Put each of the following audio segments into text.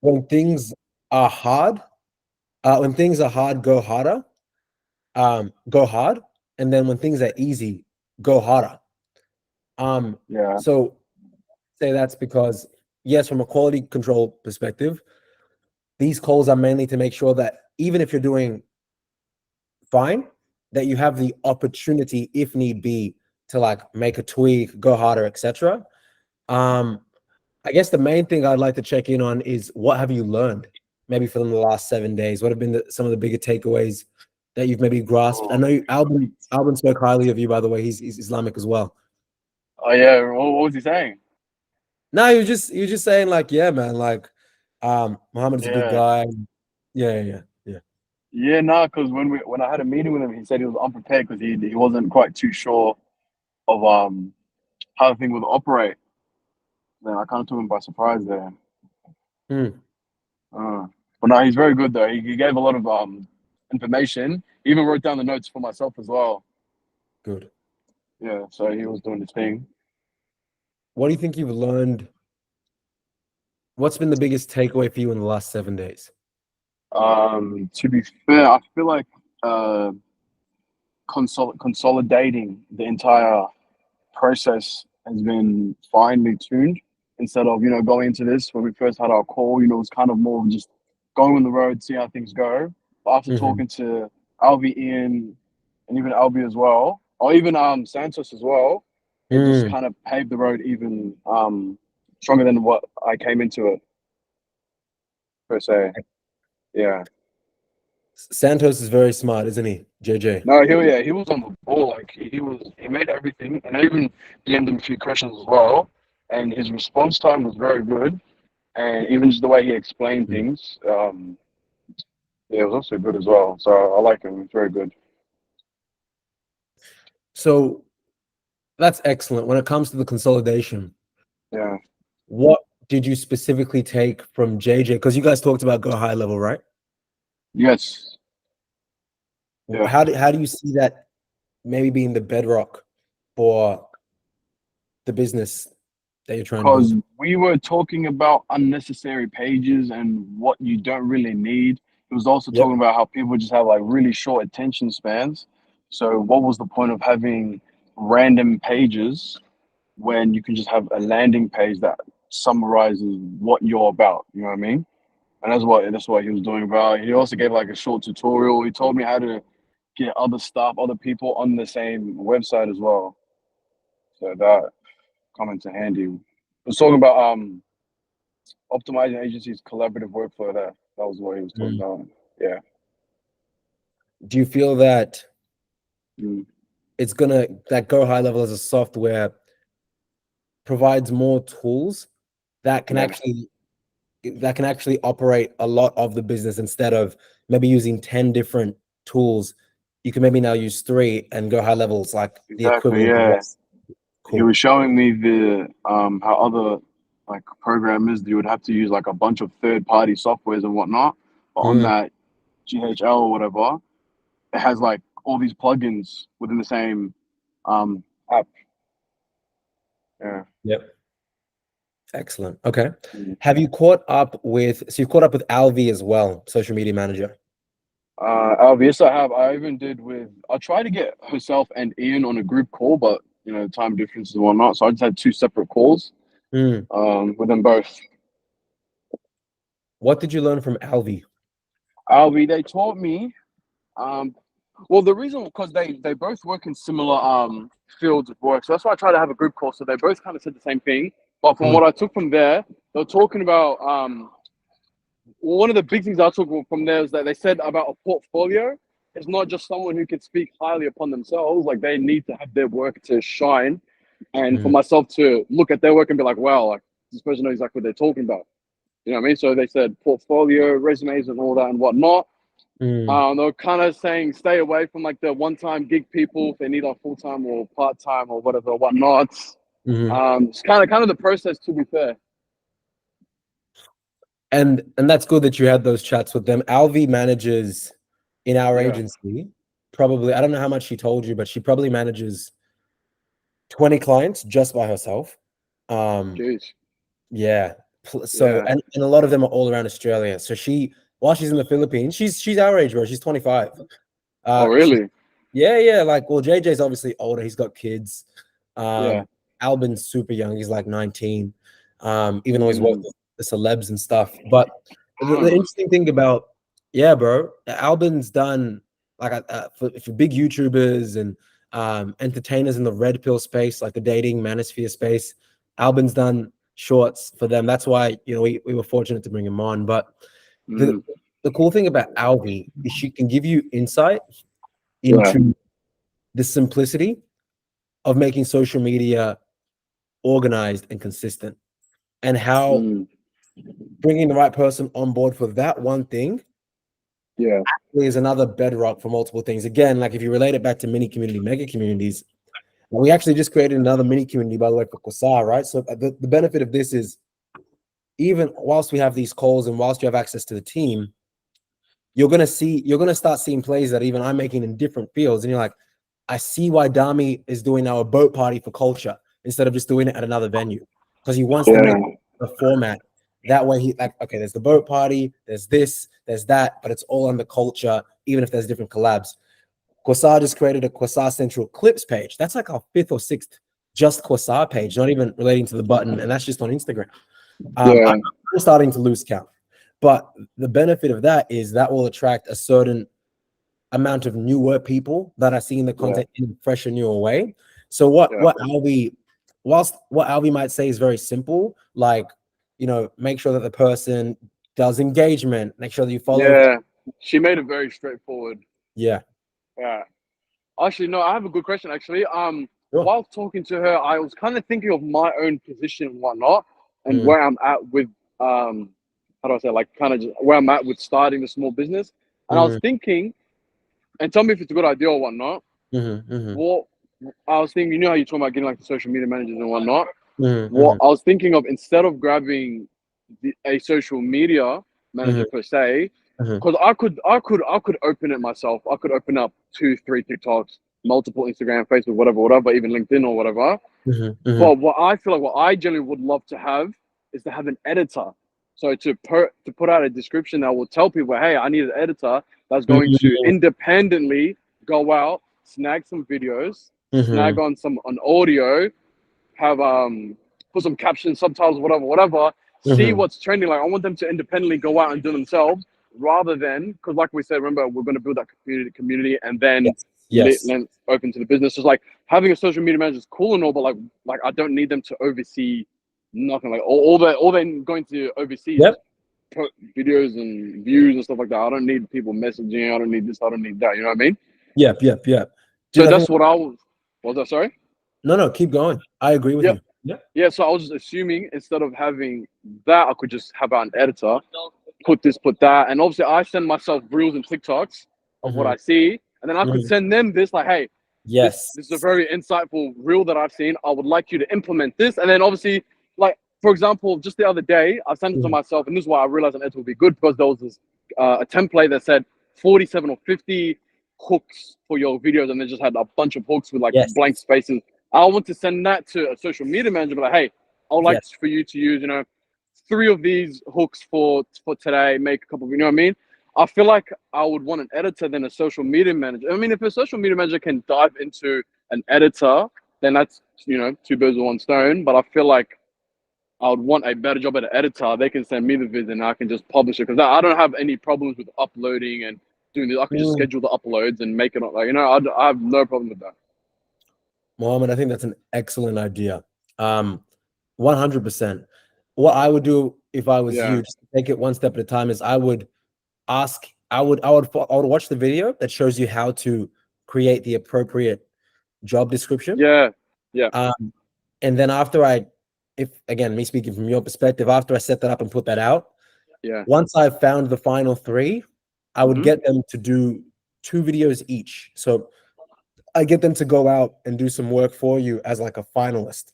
when things are hard, go harder, go hard, and then when things are easy, go harder. Yeah. So say that's because, yes, from a quality control perspective, these calls are mainly to make sure that even if you're doing fine, that you have the opportunity, if need be, to like make a tweak, go harder, etc. I guess the main thing I'd like to check in on is what have you learned maybe from the last 7 days? What have been some of the bigger takeaways that you've maybe grasped? I Oh, know Albin spoke highly of you, by the way. He's Islamic as well. oh yeah. What was he saying? No, he was just saying like, yeah, man, like Muhammad's a good Yeah. guy. Yeah. Yeah, no, because when I had a meeting with him, he said he was unprepared because he wasn't quite too sure of how the thing would operate. Then I kind of took him by surprise there. Hmm, Uh, but no, he's very good though. He gave a lot of information. He even wrote down the notes for myself as well. good. Yeah, so he was doing his thing. What do you think you've learned? What's been the biggest takeaway for you in the last 7 days? To be fair, I feel like uh, consolidating the entire process has been finely tuned instead of going into this when we first had our call. It was kind of more of just going on the road, see how things go. But after Hmm. talking to Alvi, Ian, and even Albi as well, or even Santos as well, it just Mm. kind of paved the road even stronger than what I came into it per se. Yeah. Santos is very smart, isn't he, JJ? No, he was on the ball. Like he made everything, and I even DM'd him a few questions as well. And his response time was very good, and even just the way he explained Mm. things, yeah, it was also good as well. So I like him. He's very good. So that's excellent. When it comes to the consolidation, Yeah. what did you specifically take from JJ? Because you guys talked about go high level, right? Yes. Yeah. How do you see that maybe being the bedrock for the business that you're trying to Because build? we were talking about unnecessary pages and what you don't really need. It was also Yep. talking about how people just have like really short attention spans. So what was the point of having random pages when you can just have a landing page that summarizes what you're about? You know what I mean? And that's what he was doing about. He also gave like a short tutorial. He told me how to get other people on the same website as well. So that come into handy. He was talking about optimizing agencies collaborative workflow. That was what he was talking Mm. about. Yeah. Do you feel that Mm. that go high level as a software provides more tools that can Yeah. actually operate a lot of the business instead of maybe using 10 different tools? You can maybe now use three and go high levels like the Exactly. equivalent of Yeah. less. He Cool. was showing me the how other like programmers you would have to use like a bunch of third party softwares and whatnot. But on Mm. that GHL or whatever, it has like all these plugins within the same app. Yeah. Yep. Excellent. Okay. Mm. Have you caught up with, so you've caught up with Alvi as well, social media manager? Alvi, yes, I have. I even did with. I tried to get herself and Ian on a group call, but time differences and whatnot. So I just had two separate calls Mm. with them both. What did you learn from Alvi? Alvi, they taught me. Um, well, the reason because they both work in similar fields of work, so that's why I try to have a group call. So they both kind of said the same thing. But from Mm. what I took from there, they were talking about one of the big things I took from there is that they said about a portfolio. It's not just someone who can speak highly upon themselves. Like they need to have their work to shine, and for Mm. myself to look at their work and be like, wow, like this person knows exactly what they're talking about. You know what I mean? So they said portfolio, resumes, and all that and whatnot. Mm. They were kind of saying stay away from like the one-time gig people if they need a full-time or part-time or whatever, whatnot. Mm. It's kind of the process. To be fair, And that's good that you had those chats with them. Alvi manages in our yeah. agency, probably, I don't know how much she told you, but she probably manages 20 clients just by herself. Um, Jeez. yeah. So, Yeah. and a lot of them are all around Australia. So while she's in the Philippines, she's our age, bro. She's 25. Oh, She's really? yeah. Like, well, JJ's obviously older. He's got kids. Yeah. Albin's super young. He's like 19. Even though he's worked Mm. with the celebs and stuff. But the interesting thing about, yeah, bro, Albin's done like for big YouTubers and entertainers in the red pill space, like the dating manosphere space. Albin's done shorts for them. That's why, we were fortunate to bring him on. But the Mm. the cool thing about Alvi is she can give you insight Yeah. into the simplicity of making social media organized and consistent, and how Mm. bringing the right person on board for that one thing Yeah. is another bedrock for multiple things. Again, like if you relate it back to mini community, mega communities, we actually just created another mini community, by the way, for Quasar, right? So the benefit of this is, even whilst we have these calls and whilst you have access to the team, you're going to start seeing plays that even I'm making in different fields. And you're like, I see why Dami is doing now a boat party for culture instead of just doing it at another venue, because he wants to Yeah. make a format. That way he like, okay, there's the boat party, there's this, there's that, but it's all on the culture, even if there's different collabs. Quasar just created a Quasar Central Clips page. That's like our 5th or 6th just Quasar page, not even relating to the button. And that's just on Instagram. Yeah. I'm starting to lose count. But the benefit of that is that will attract a certain amount of newer people that are seeing the Yeah. content in a fresh and newer way. So what Yeah. what Alvi might say is very simple, like, make sure that the person does engagement, make sure that you follow. Yeah. She made it very straightforward. Yeah, Yeah. Actually, no, I have a good question. Actually, sure. while talking to her, I was kind of thinking of my own position and whatnot, and Mm, where I'm at with, how do I say, like, kind of just where I'm at with starting a small business. And I was mm, thinking, and tell me if it's a good idea or whatnot. mm, What I was thinking, you know how you're talking about getting like the social media managers and whatnot. What mm, I was thinking of, instead of grabbing a social media manager mm, per se, mm, because I could open it myself. I could open up 2, 3 TikToks, multiple Instagram, Facebook, whatever, even LinkedIn or whatever. mm, But what I feel like, what I generally would love to have is to have an editor. So to put out a description that will tell people, hey, I need an editor that's going to mm, independently go out, snag some videos, snag mm, on some on audio, have put some captions, subtitles, whatever. See mm. what's trending. Like, I want them to independently go out and do themselves, rather than, because like we said, remember, we're going to build that community and then Yes, yes. then open to the business. Just like having a social media manager is cool and all, but like I don't need them to oversee nothing. Like all they're going to oversee is Yep, just put videos and views and stuff like that. I don't need people messaging. I don't need this. I don't need that. You know what I mean? yep. So Dude, I think that's what I was. What was that? Sorry. no, keep going. I agree with Yeah. you. Yep. Yeah, so I was just assuming, instead of having that, I could just have an editor, put this, put that. And obviously, I send myself reels and TikToks of what Mm-hmm. I see. And then I could send them this, like, hey, Yes. this is a very insightful reel that I've seen. I would like you to implement this. And then obviously, like, for example, just the other day, I sent it to Mhm. myself. And this is why I realized an editor would be good, because there was this a template that said 47 or 50 hooks for your videos. And they just had a bunch of hooks with like Yes. blank spaces. I want to send that to a social media manager, but like, hey, I would like Yes. for you to use, 3 of these hooks for today, make a couple of, you know what I mean? I feel like I would want an editor than a social media manager. I mean, if a social media manager can dive into an editor, then that's, 2 birds with one stone. But I feel like I would want a better job at an editor. They can send me the vids and I can just publish it, because I don't have any problems with uploading and doing this. I can just Mm. schedule the uploads and make it like, I have no problem with that. Mohammed, I think that's an excellent idea. 100%. What I would do if I was Yeah. you, just to take it one step at a time, is I would watch the video that shows you how to create the appropriate job description. Yeah. Yeah. And then if again, me speaking from your perspective, after I set that up and put that out, Yeah. once I've found the final 3, I would Mm-hmm. get them to do 2 videos each. So I get them to go out and do some work for you as like a finalist.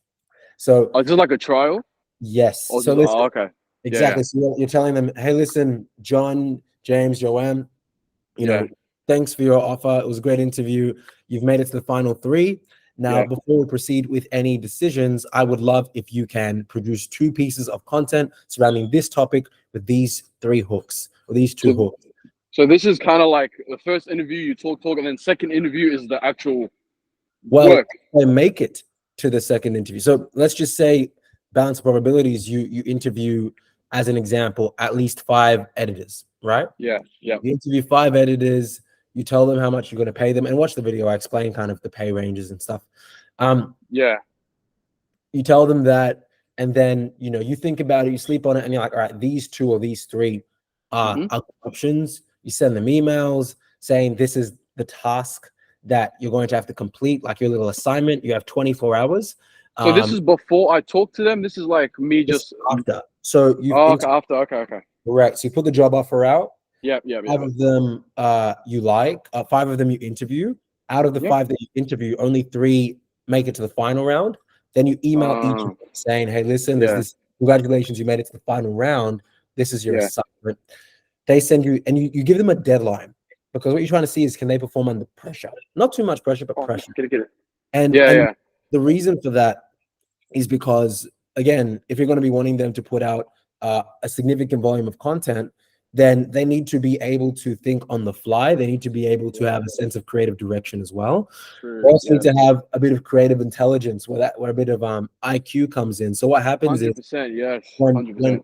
So Oh, just like a trial? yes. Or So just, listen, oh, okay. Yeah. exactly. So you're telling them, hey, listen, John, James, Joanne, Yeah. thanks for your offer. It was a great interview. You've made it to the final 3. Now, before we proceed with any decisions, I would love if you can produce 2 pieces of content surrounding this topic with these 3 hooks or these 2 hooks. So this is kind of like the first interview, you talk, and then second interview is the actual work. Well, make it to the second interview. So let's just say balance probabilities, you interview, as an example, at least 5 editors, right? Yeah. You interview 5 editors, you tell them how much you're going to pay them, and watch the video. I explain kind of the pay ranges and stuff. You tell them that, and then you think about it, you sleep on it, and you're like, all right, these 2 or these 3 are options. You send them emails saying this is the task that you're going to have to complete, like your little assignment. You have 24 hours. So this is before I talk to them. This is like me just after. So you after. Okay. Correct. So you put the job offer out. Yeah. 5 of them you like. 5 of them you interview. Out of the 5 that you interview, only 3 make it to the final round. Then you email each of them saying, hey, listen, there's this, congratulations, you made it to the final round. This is your assignment. They send you, and you give them a deadline, because what you're trying to see is, can they perform under pressure? Not too much pressure, but pressure. Get it. And the reason for that is because, again, if you're going to be wanting them to put out a significant volume of content, then they need to be able to think on the fly. They need to be able to have a sense of creative direction as well. They also need to have a bit of creative intelligence, where a bit of IQ comes in. So what happens 100%, is, yes, 100%,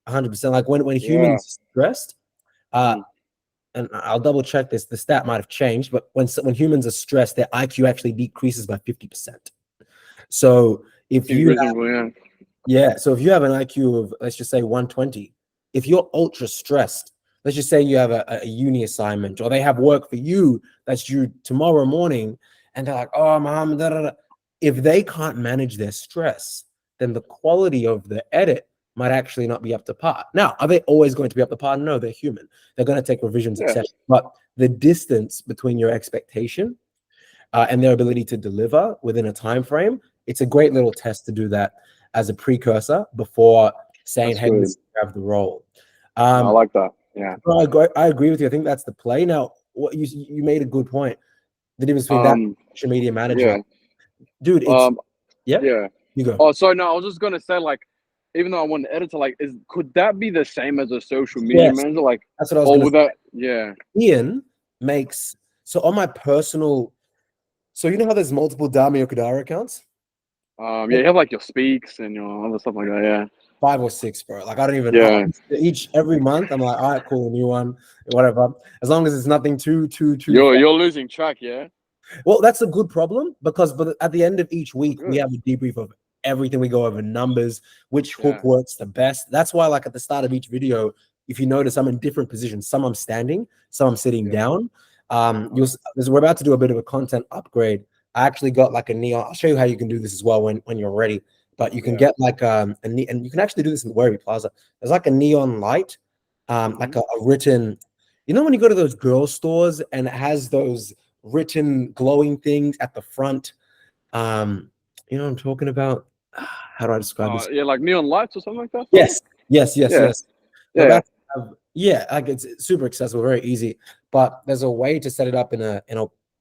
100%, like when humans are stressed, and I'll double check this, the stat might have changed, but when humans are stressed, their IQ actually decreases by 50%. So if you have, so if you have an IQ of, let's just say 120, if you're ultra stressed, let's just say you have a uni assignment, or they have work for you that's due tomorrow morning, and they're like, oh, mom, da, da, da. If they can't manage their stress, then the quality of the edit might actually not be up to par. Now, are they always going to be up to par? No, they're human. They're going to take revisions, etc. But the distance between your expectation and their ability to deliver within a time frame, it's a great little test to do that as a precursor before saying, hey, let's have the role. I like that. Yeah. I agree with you. I think that's the play. Now, what you made a good point. The difference between that and social media manager. Dude, it's you go. Oh, so no, I was just gonna say, like, even though I want an editor, like, could that be the same as a social media manager? Like, that's what I was gonna say. Ian makes, so on my personal, so you know how there's multiple Dami or Kadara accounts? You have like your speaks and your other stuff like that. 5 or 6, bro. Like, I don't even every month I'm like, all right, cool, a new one, whatever. As long as it's nothing too you're losing track. Well, that's a good problem, because at the end of each week we have a debrief of everything. We go over numbers, which hook works the best. That's why, like, at the start of each video, if you notice, I'm in different positions. Some I'm standing, some I'm sitting down. We're about to do a bit of a content upgrade. I actually got like a neon. I'll show you how you can do this as well when you're ready. But you can get like and you can actually do this in the Werribee Plaza. There's like a neon light, like a written. You know when you go to those girl stores and it has those written glowing things at the front. You know what I'm talking about? How do I describe this? Yeah, like neon lights or something like that. Yes. Like it's super accessible, very easy. But there's a way to set it up in a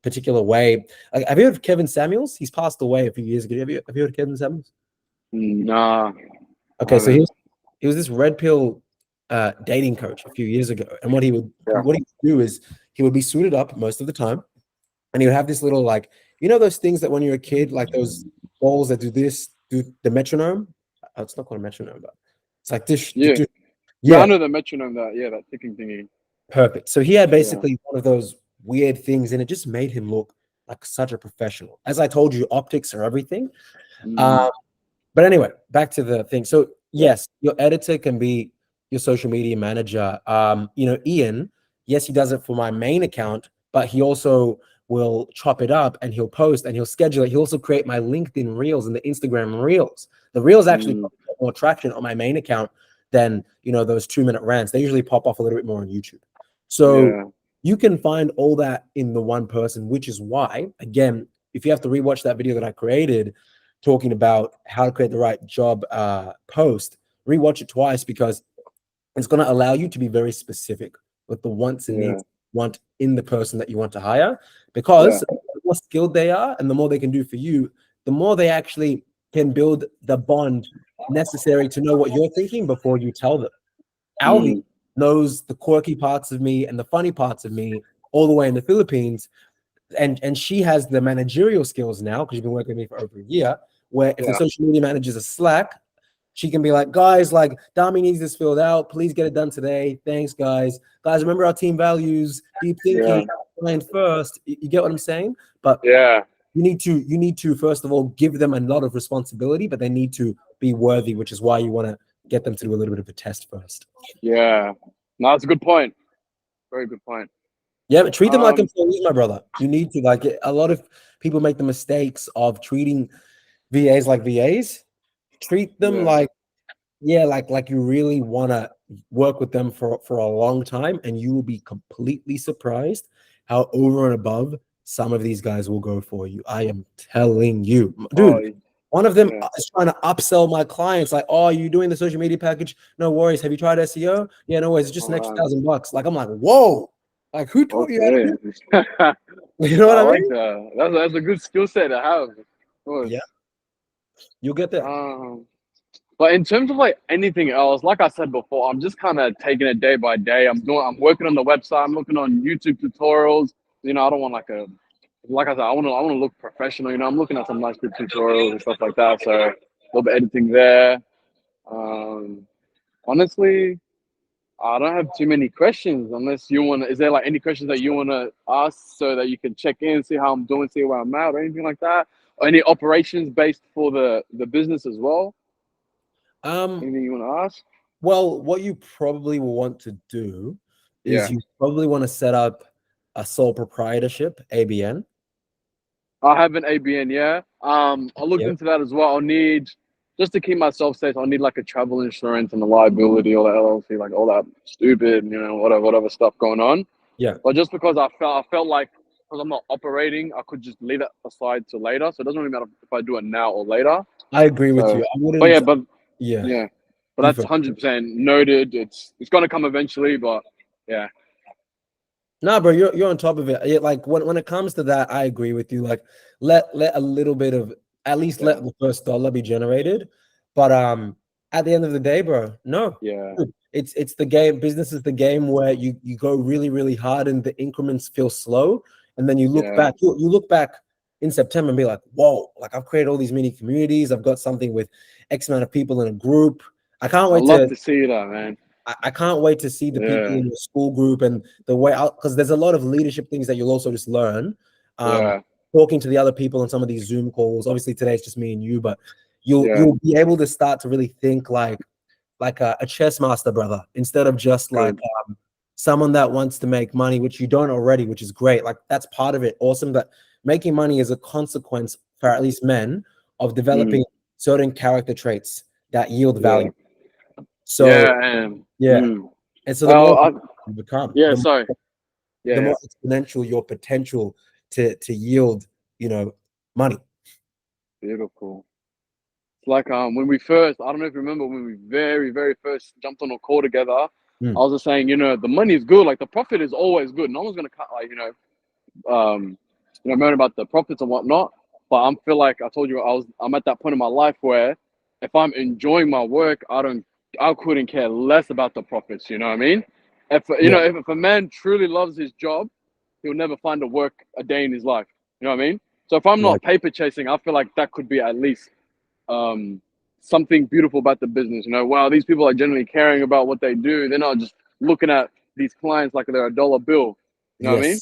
particular way. Like, have you heard of Kevin Samuels? He's passed away a few years ago. Have you heard of Kevin Samuels? Nah. Okay, so he was this red pill dating coach a few years ago, and what he would do is he would be suited up most of the time, and he would have this little, like, you know those things that when you're a kid, like those balls that do the metronome. Oh, it's not called a metronome, but it's like this. Yeah, I know the metronome. That ticking thingy. Perfect. So he had basically one of those weird things, and it just made him look like such a professional. As I told you, optics are everything. But anyway, back to the thing. So yes, your editor can be your social media manager. Ian, yes, he does it for my main account, but he also will chop it up and he'll post and he'll schedule it. He'll also create my LinkedIn Reels and the Instagram Reels. The Reels actually get more traction on my main account than, those 2-minute rants. They usually pop off a little bit more on YouTube. So you can find all that in the one person, which is why, again, if you have to rewatch that video that I created talking about how to create the right job post, rewatch it twice, because it's going to allow you to be very specific with the wants and needs you want in the person that you want to hire. Because more skilled they are and the more they can do for you, the more they actually can build the bond necessary to know what you're thinking before you tell them. Alvi knows the quirky parts of me and the funny parts of me all the way in the Philippines. And she has the managerial skills now because she's been working with me for over a year, where if the social media managers are slack, she can be like, guys, like Dami needs this filled out. Please get it done today. Thanks, guys. Guys, remember our team values, deep thinking, mind first. You get what I'm saying? But you need to first of all give them a lot of responsibility, but they need to be worthy, which is why you want to get them to do a little bit of a test first. Yeah. No, that's a good point. Very good point. Yeah, but treat them like employees, my brother. You need to, like, a lot of people make the mistakes of treating VAs like VAs. Treat them like you really want to work with them for a long time, and you will be completely surprised how over and above some of these guys will go for you. I am telling you, dude. One of them is trying to upsell my clients, like, "Oh, you doing the social media package? No worries. Have you tried SEO? Yeah, no worries. It's just an extra $1,000." Like, I'm like, whoa. Like, who taught you how to do it? You know what I mean? Like that's a good skill set to have. Yeah, you'll get there. But in terms of like anything else, like I said before, I'm just kind of taking it day by day. I'm working on the website. I'm looking on YouTube tutorials. You know, I don't want like I said, I want to look professional. You know, I'm looking at some nice good tutorials and stuff like that. So a little bit editing there. Honestly, I don't have too many questions unless you want to. Is there like any questions that you want to ask so that you can check in, see how I'm doing, see where I'm at, or anything like that? Or any operations based for the business as well? Anything you want to ask? Well, what you probably will want to do is you probably want to set up a sole proprietorship, ABN. I have an ABN, yeah. I looked into that as well. I'll need, just to keep myself safe, I'll need like a travel insurance and a liability or the LLC, like all that stupid, you know, whatever stuff going on. Yeah. But just because I felt like, because I'm not operating, I could just leave it aside to later. So it doesn't really matter if I do it now or later. I agree with you. I wouldn't. But yeah. But that's 100% noted. It's gonna come eventually, but yeah. Nah, bro, you're on top of it. Like when it comes to that, I agree with you. Like let a little bit of, at least let the first dollar be generated. But at the end of the day, bro, no. Yeah. It's the game. Business is the game where you go really, really hard and the increments feel slow. And then you look back, you look back in September and be like, whoa, like I've created all these mini communities. I've got something with X amount of people in a group. I can't wait to see that, man. I can't wait to see the people in your school group and the way out, because there's a lot of leadership things that you'll also just learn. Talking to the other people on some of these Zoom calls. Obviously today it's just me and you, but you'll be able to start to really think like a chess master, brother, instead of just like someone that wants to make money, which you don't already, which is great. Like that's part of it. Awesome. But making money is a consequence for at least men of developing certain character traits that yield value. So and so the more you become, the more exponential your potential to yield, you know, money. Beautiful. It's like when we first, I don't know if you remember when we very first jumped on a call together. I was just saying, you know, the money is good, like the profit is always good. No one's gonna cut, like, moan about the profits and whatnot. But I feel like I told you I'm at that point in my life where if I'm enjoying my work, I couldn't care less about the profits. You know what I mean? If a man truly loves his job, he'll never find a day in his life. You know what I mean? So if I'm not paper chasing, I feel like that could be at least something beautiful about the business. You know, wow, these people are genuinely caring about what they do. They're not just looking at these clients like they're a dollar bill. You know what I mean?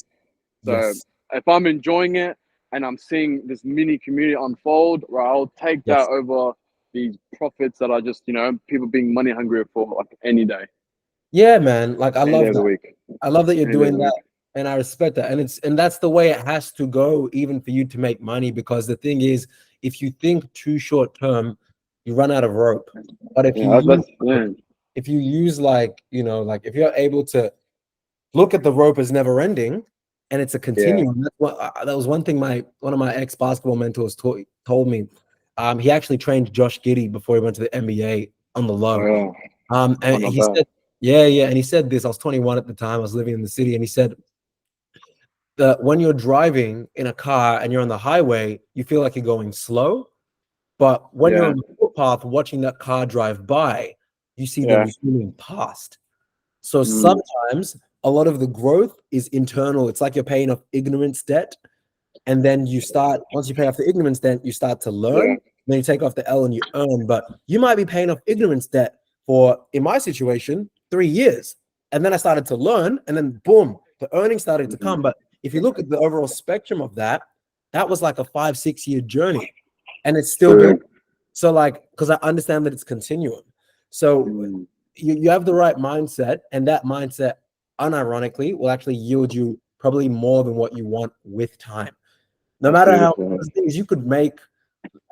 So if I'm enjoying it and I'm seeing this mini community unfold, right, I'll take that over these profits that are just, you know, people being money hungry for like any day. Yeah, man. Like I love that. I love that you're doing that, and I respect that. And that's the way it has to go, even for you to make money. Because the thing is, if you think too short term, you run out of rope. But if you use like, you know, like if you're able to look at the rope as never ending, and it's a continuum. That was one thing one of my ex basketball mentors told me. He actually trained Josh Giddey before he went to the NBA on the low. And he said, and he said this. I was 21 at the time. I was living in the city, and he said, when you're driving in a car and you're on the highway, you feel like you're going slow. But when you're on the footpath watching that car drive by, you see them zooming past. So sometimes a lot of the growth is internal. It's like you're paying off ignorance debt. And then you start, once you pay off the ignorance debt, you start to learn. Then you take off the L and you earn. But you might be paying off ignorance debt for, in my situation, 3 years. And then I started to learn, and then boom, the earnings started to come. But if you look at the overall spectrum of that, that was like a 5-6 year journey, and it's still building. So like, because I understand that it's continuum. So you have the right mindset, and that mindset, unironically, will actually yield you probably more than what you want with time. No matter how many things you could make,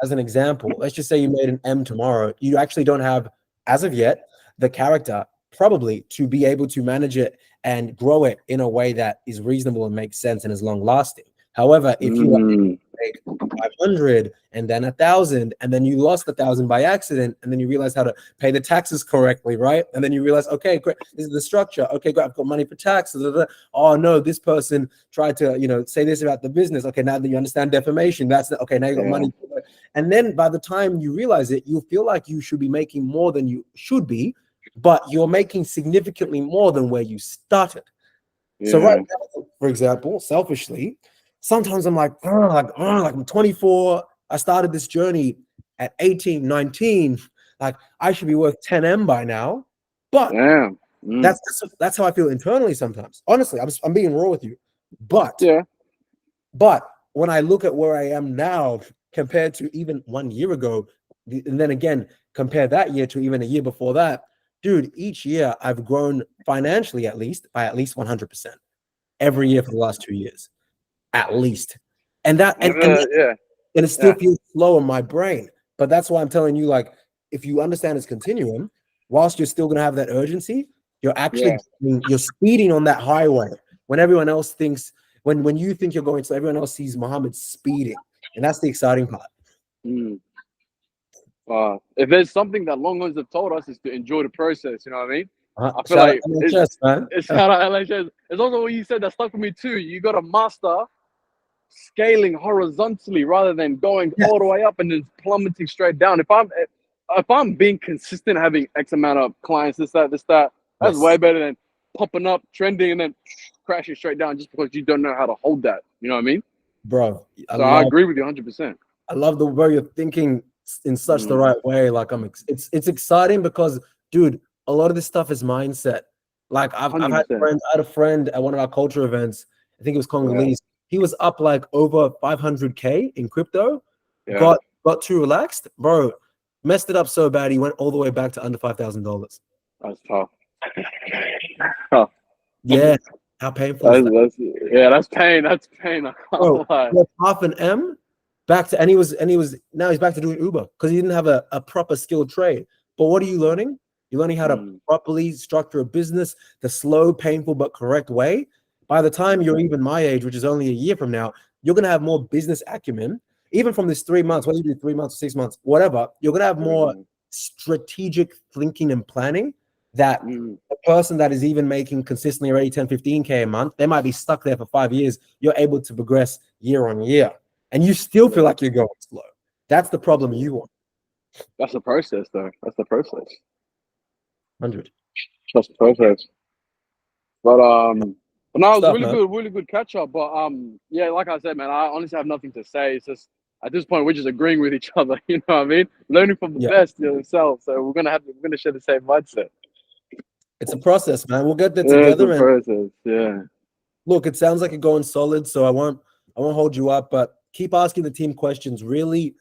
as an example, let's just say you made an M tomorrow, you actually don't have, as of yet, the character probably to be able to manage it and grow it in a way that is reasonable and makes sense and is long lasting. However, if you make 500 and then 1,000, and then you lost 1,000 by accident, and then you realize how to pay the taxes correctly, right? And then you realize, okay, great, this is the structure. Okay, great, I've got money for taxes. Oh no, this person tried to, say this about the business. Okay, now that you understand defamation, okay, now you got money. And then by the time you realize it, you feel like you should be making more than you should be, but you're making significantly more than where you started. So right now, for example, selfishly, sometimes I'm like, I'm 24. I started this journey at 18, 19. Like I should be worth 10M by now. But that's how I feel internally sometimes. Honestly, I'm being raw with you. But when I look at where I am now compared to even 1 year ago, and then again, compare that year to even a year before that, dude, each year I've grown financially by at least 100% every year for the last 2 years. At least. And it still feels slow in my brain. But that's why I'm telling you, like, if you understand it's continuum, whilst you're still going to have that urgency, you're actually you're speeding on that highway when everyone else thinks, when you think you're going, so everyone else sees Muhammad speeding. And that's the exciting part. If there's something that Longhorns have told us, is to enjoy the process. You know what I mean? I feel Shout like out LHS, man. it's shout out LHS. It's also what you said that stuck with me too. You got to master scaling horizontally rather than going all the way up and then plummeting straight down. If I'm being consistent, having X amount of clients, this, that's way better than popping up, trending, and then crashing straight down just because you don't know how to hold that. You know what I mean? Bro, I agree with you 100%. I love the way you're thinking in such the right way. Like it's exciting because, dude, a lot of this stuff is mindset. Like I've had friends. I had a friend at one of our culture events. I think it was Congolese. He was up like over 500K in crypto. Got too relaxed, bro. Messed it up so bad he went all the way back to under $5,000. That's tough. Yeah, how painful is that? That's pain. That's pain. I can't lie. Half an M back to, and he was now he's back to doing Uber because he didn't have a proper skilled trade. But what are you learning? You're learning how to properly structure a business the slow, painful, but correct way. By the time you're even my age, which is only a year from now, you're going to have more business acumen. Even from this 3 months, whether you do 3 months or 6 months, whatever, you're going to have more strategic thinking and planning that a person that is even making consistently already 10, 15K a month, they might be stuck there for 5 years. You're able to progress year on year. And you still feel like you're going slow. That's the problem you want. That's the process, though. That's the process. 100. That's the process. But no, it was really good catch up. But like I said, man, I honestly have nothing to say. It's just at this point we're just agreeing with each other. You know what I mean? Learning from the best yourself. So we're gonna share the same mindset. It's a process, man. We'll get there together. It's a process. Look, it sounds like you're going solid, so I won't hold you up, but keep asking the team questions. Really,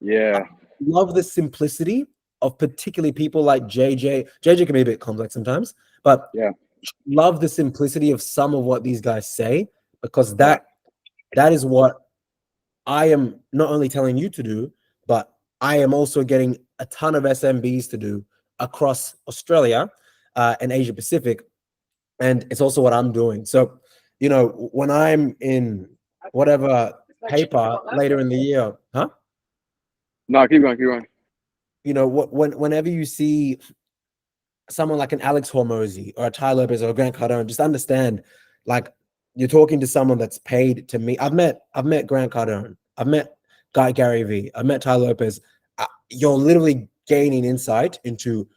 I love the simplicity of particularly people like JJ. JJ can be a bit complex sometimes, but love the simplicity of some of what these guys say, because that is what I am not only telling you to do, but I am also getting a ton of SMBs to do across Australia and Asia Pacific. And it's also what I'm doing. So, when I'm in whatever paper later in the year, No, keep going. Whenever you see someone like an Alex Hormozy or a Ty Lopez or a Grant Cardone, just understand, like, you're talking to someone that's paid to meet. I've met Grant Cardone. I've met Gary Vee. I've met Ty Lopez. You're literally gaining insight into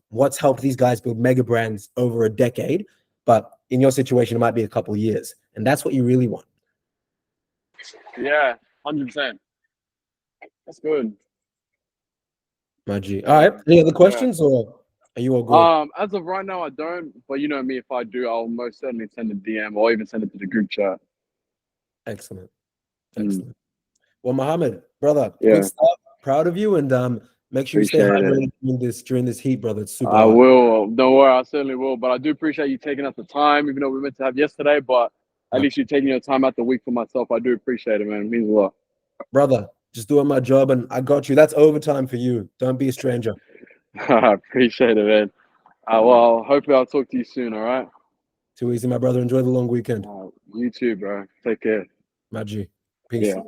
what's helped these guys build mega brands over a decade. But in your situation, it might be a couple of years, and that's what you really want. Yeah, 100%. That's good. My G. All right. Any other questions, or are you all good? As of right now, I don't. But you know me, if I do, I'll most certainly send a DM or even send it to the group chat. Excellent. Mm, Excellent. Well, Mohammed, brother, good yeah, stuff. Proud of you, and make sure you stay appreciate it. hydrated during this heat, brother. It's super I hot. will. Don't worry, I certainly will. But I do appreciate you taking up the time, even though we meant to have yesterday. But at least you're taking your time out the week for myself. I do appreciate it, man. It means a lot. Brother, just doing my job, and I got you. That's overtime for you. Don't be a stranger. I appreciate it, man. Well, hopefully I'll talk to you soon. All right. Too easy, my brother. Enjoy the long weekend. You too, bro. Take care. My G. Peace. Yeah.